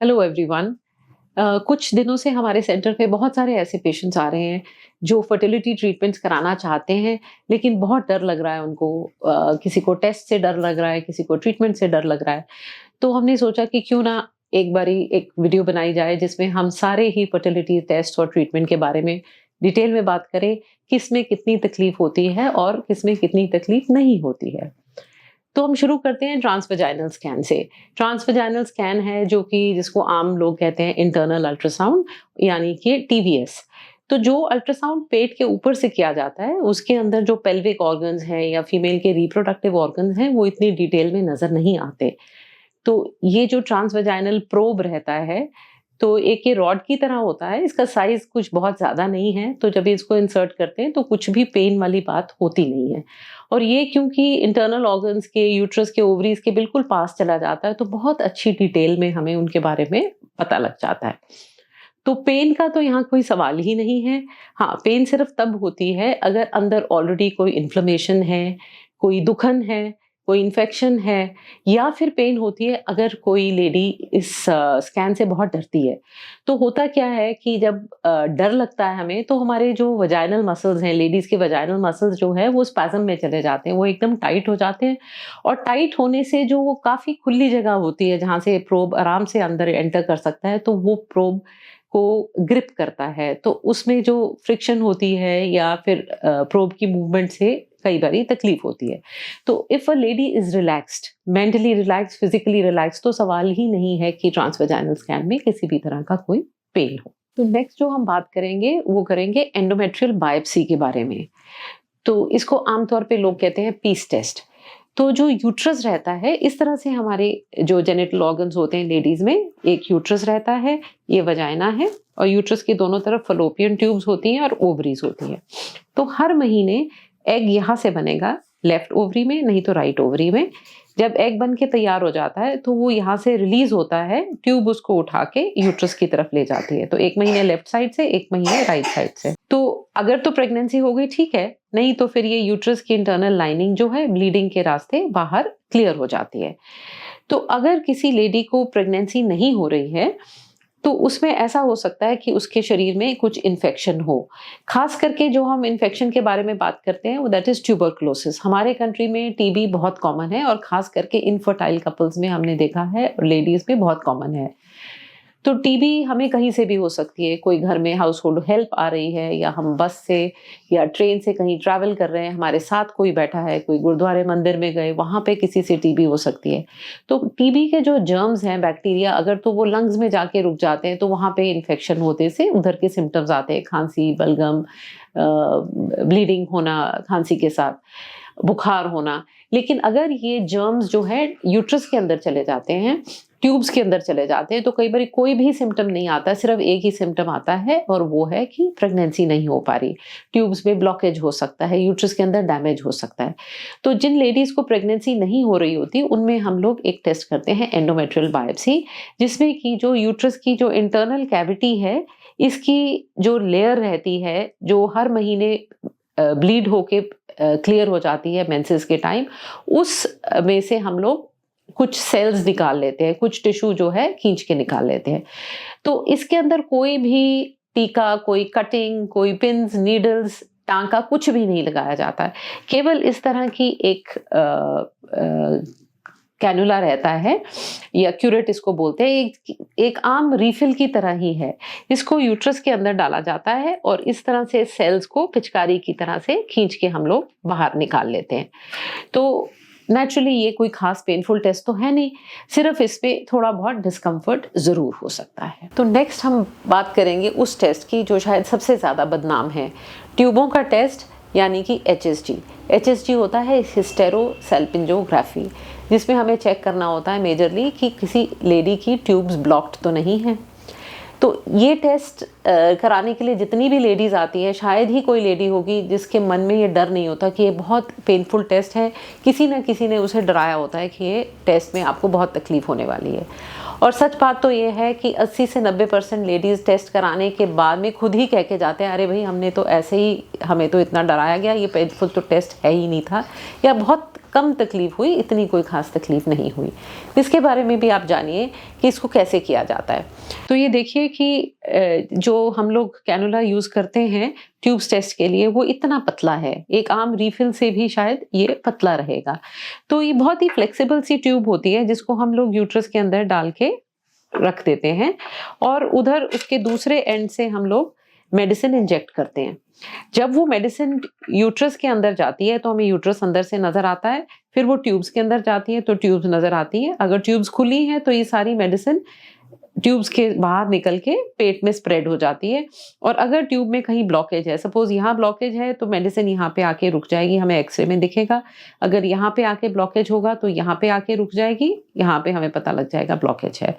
Hello everyone. कुछ दिनों से हमारे सेंटर पे बहुत सारे ऐसे पेशेंट्स आ रहे हैं जो फर्टिलिटी ट्रीटमेंट्स कराना चाहते हैं, लेकिन बहुत डर लग रहा है उनको। किसी को टेस्ट से डर लग रहा है, किसी को ट्रीटमेंट से डर लग रहा है। तो हमने सोचा कि क्यों ना एक बारी एक वीडियो बनाई जाए जिसमें हम सारे ही फर्टिलिटी टेस्ट और ट्रीटमेंट के बारे में डिटेल में बात करें, किसमें कितनी तकलीफ होती है और किसमें कितनी तकलीफ नहीं होती है। तो हम शुरू करते हैं ट्रांसवेजाइनल स्कैन से। ट्रांसवेजाइनल स्कैन है जो कि जिसको आम लोग कहते हैं इंटरनल अल्ट्रासाउंड, यानी कि टीवीएस। तो जो अल्ट्रासाउंड पेट के ऊपर से किया जाता है, उसके अंदर जो पेल्विक ऑर्गन्स हैं या फीमेल के रिप्रोडक्टिव ऑर्गन्स हैं, वो इतनी डिटेल में नज़र नहीं आते। तो ये जो ट्रांसवेजाइनल प्रोब रहता है, तो एक ये रॉड की तरह होता है, इसका साइज़ कुछ बहुत ज़्यादा नहीं है, तो जब इसको इंसर्ट करते हैं तो कुछ भी पेन वाली बात होती नहीं है। और ये क्योंकि इंटरनल ऑर्गन्स के, यूट्रस के, ओवरीज़ के बिल्कुल पास चला जाता है, तो बहुत अच्छी डिटेल में हमें उनके बारे में पता लग जाता है। तो पेन का तो यहाँ कोई सवाल ही नहीं है। हाँ, पेन सिर्फ़ तब होती है अगर अंदर ऑलरेडी कोई इन्फ्लेमेशन है, कोई दुखन है, कोई इन्फेक्शन है, या फिर पेन होती है अगर कोई लेडी इस स्कैन से बहुत डरती है। तो होता क्या है कि जब डर लगता है हमें, तो हमारे जो वजाइनल मसल्स हैं, लेडीज़ के वजाइनल मसल्स जो है वो स्पैज़म में चले जाते हैं, वो एकदम टाइट हो जाते हैं। और टाइट होने से जो वो काफ़ी खुली जगह होती है जहाँ से प्रोब आराम से अंदर एंटर कर सकता है, तो वो प्रोब को ग्रिप करता है। तो उसमें जो फ्रिक्शन होती है या फिर प्रोब की मूवमेंट से कई बारी तकलीफ होती है। तो if a lady is relaxed, mentally relaxed, physically relaxed, तो सवाल ही नहीं है कि ट्रांसवेजाइनल स्कैन में किसी भी तरह का कोई पेन हो। तो नेक्स्ट जो हम बात करेंगे वो करेंगे एंडोमेट्रियल बायोप्सी के बारे में। तो इसको आमतौर पे लोग कहते हैं पीस टेस्ट। तो जो यूट्रस रहता है, इस तरह से हमारे जो जेनिटल ऑर्गन्स होते हैं लेडीज में, एक यूट्रस रहता है, ये वजाइना है, और यूट्रस के दोनों तरफ फलोपियन ट्यूब्स होती हैं और ओवरीज होती हैं। तो हर महीने एग यहाँ से बनेगा, लेफ्ट ओवरी में, नहीं तो राइट ओवरी में। जब एग बन के तैयार हो जाता है तो वो यहाँ से रिलीज होता है, ट्यूब उसको उठा के यूट्रस की तरफ ले जाती है। तो एक महीने लेफ्ट साइड से, एक महीने राइट साइड से। तो अगर तो प्रेगनेंसी हो गई ठीक है, नहीं तो फिर ये यूट्रस की इंटरनल लाइनिंग जो है ब्लीडिंग के रास्ते बाहर क्लियर हो जाती है। तो अगर किसी लेडी को प्रेगनेंसी नहीं हो रही है, तो उसमें ऐसा हो सकता है कि उसके शरीर में कुछ इन्फेक्शन हो। खास करके जो हम इन्फेक्शन के बारे में बात करते हैं वो दैट इज ट्यूबरकुलोसिस। हमारे कंट्री में टीबी बहुत कॉमन है, और खास करके इनफर्टाइल कपल्स में हमने देखा है, और लेडीज में बहुत कॉमन है। तो टीबी हमें कहीं से भी हो सकती है। कोई घर में हाउस होल्ड हेल्प आ रही है, या हम बस से या ट्रेन से कहीं ट्रैवल कर रहे हैं, हमारे साथ कोई बैठा है, कोई गुरुद्वारे मंदिर में गए, वहाँ पे किसी से टीबी हो सकती है। तो टीबी के जो जर्म्स हैं, बैक्टीरिया, अगर तो वो लंग्स में जाके रुक जाते हैं तो वहाँ पे इन्फेक्शन होते से उधर के सिम्टम्स आते हैं, खांसी, बलगम, ब्लीडिंग होना, खांसी के साथ बुखार होना। लेकिन अगर ये जर्म्स जो है यूट्रस के अंदर चले जाते हैं, ट्यूब्स के अंदर चले जाते हैं, तो कई बार कोई भी सिम्टम नहीं आता, सिर्फ एक ही सिम्टम आता है, और वो है कि प्रेगनेंसी नहीं हो पा रही। ट्यूब्स में ब्लॉकेज हो सकता है, यूट्रस के अंदर डैमेज हो सकता है। तो जिन लेडीज को प्रेगनेंसी नहीं हो रही होती, उनमें हम लोग एक टेस्ट करते हैं एंडोमेट्रियल बायोप्सी, जिसमें कि जो यूट्रस की जो इंटरनल कैविटी है, इसकी जो लेयर रहती है, जो हर महीने ब्लीड होके क्लियर हो जाती है मेंसेस के टाइम, उस में से हम लोग कुछ सेल्स निकाल लेते हैं, कुछ टिश्यू जो है खींच के निकाल लेते हैं। तो इसके अंदर कोई भी टीका, कोई कटिंग, कोई पिन्स, नीडल्स, टांका कुछ भी नहीं लगाया जाता है। केवल इस तरह की एक कैनुला रहता है, या क्यूरेट इसको बोलते हैं, एक आम रीफिल की तरह ही है। इसको यूट्रस के अंदर डाला जाता है, और इस तरह से सेल्स को पिचकारी की तरह से खींच के हम लोग बाहर निकाल लेते हैं। तो नेचुरली ये कोई खास पेनफुल टेस्ट तो है नहीं, सिर्फ इसमें थोड़ा बहुत डिस्कम्फर्ट ज़रूर हो सकता है। तो नेक्स्ट हम बात करेंगे उस टेस्ट की जो शायद सबसे ज़्यादा बदनाम है, ट्यूबों का टेस्ट, यानी कि HSG। HSG होता है हिस्टेरोसैल्पिंजोग्राफी, जिसमें हमें चेक करना होता है मेजरली कि किसी लेडी की ट्यूब्स ब्लॉक्ड तो नहीं है। तो ये टेस्ट कराने के लिए जितनी भी लेडीज़ आती है, शायद ही कोई लेडी होगी जिसके मन में ये डर नहीं होता कि ये बहुत पेनफुल टेस्ट है। किसी न किसी ने उसे डराया होता है कि ये टेस्ट में आपको बहुत तकलीफ़ होने वाली है। और सच बात तो ये है कि 80 से 90% लेडीज़ टेस्ट कराने के बाद में खुद ही कह के जाते हैं, अरे भाई हमने तो ऐसे ही, हमें तो इतना डराया गया, ये पेनफुल तो टेस्ट है ही नहीं था, या बहुत कम तकलीफ हुई, इतनी कोई ख़ास तकलीफ नहीं हुई। इसके बारे में भी आप जानिए कि इसको कैसे किया जाता है। तो ये देखिए कि जो हम लोग कैनुला यूज़ करते हैं ट्यूब्स टेस्ट के लिए, वो इतना पतला है, एक आम रीफ़िल से भी शायद ये पतला रहेगा। तो ये बहुत ही फ्लेक्सिबल सी ट्यूब होती है जिसको हम लोग यूट्रस के अंदर डाल के रख देते हैं और उधर उसके दूसरे एंड से हम लोग मेडिसिन इंजेक्ट करते हैं। जब वो मेडिसिन यूट्रस के अंदर जाती है तो हमें यूट्रस अंदर से नज़र आता है, फिर वो ट्यूब्स के अंदर जाती है तो ट्यूब्स नज़र आती है। अगर ट्यूब्स खुली हैं तो ये सारी मेडिसिन ट्यूब्स के बाहर निकल के पेट में स्प्रेड हो जाती है। और अगर ट्यूब में कहीं ब्लॉकेज है, सपोज़ यहाँ ब्लॉकेज है तो मेडिसिन यहाँ पे आके रुक जाएगी, हमें एक्स-रे में दिखेगा। अगर यहाँ पे आके ब्लॉकेज होगा तो यहाँ पे आके रुक जाएगी, यहाँ पे हमें पता लग जाएगा ब्लॉकेज है।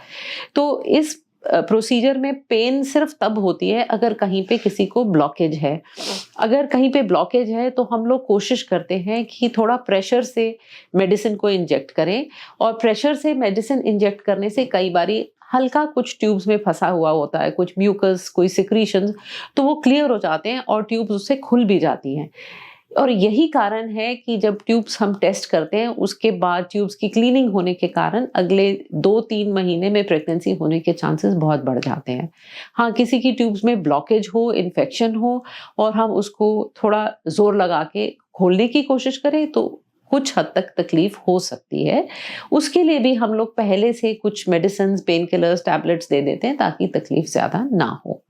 तो इस प्रोसीजर में पेन सिर्फ तब होती है अगर कहीं पे किसी को ब्लॉकेज है। अगर कहीं पे ब्लॉकेज है तो हम लोग कोशिश करते हैं कि थोड़ा प्रेशर से मेडिसिन को इंजेक्ट करें, और प्रेशर से मेडिसिन इंजेक्ट करने से कई बारी हल्का कुछ ट्यूब्स में फंसा हुआ होता है, कुछ म्यूकस, कोई सिक्रीशंस, तो वो क्लियर हो जाते हैं और ट्यूब्स उससे खुल भी जाती हैं। और यही कारण है कि जब ट्यूब्स हम टेस्ट करते हैं उसके बाद ट्यूब्स की क्लीनिंग होने के कारण अगले 2-3 महीने में प्रेगनेंसी होने के चांसेस बहुत बढ़ जाते हैं। हाँ, किसी की ट्यूब्स में ब्लॉकेज हो, इन्फेक्शन हो और हम उसको थोड़ा ज़ोर लगा के खोलने की कोशिश करें तो कुछ हद तक तकलीफ हो सकती है। उसके लिए भी हम लोग पहले से कुछ मेडिसिन्स, पेन किलर्स, टैबलेट्स दे देते हैं ताकि तकलीफ ज़्यादा ना हो।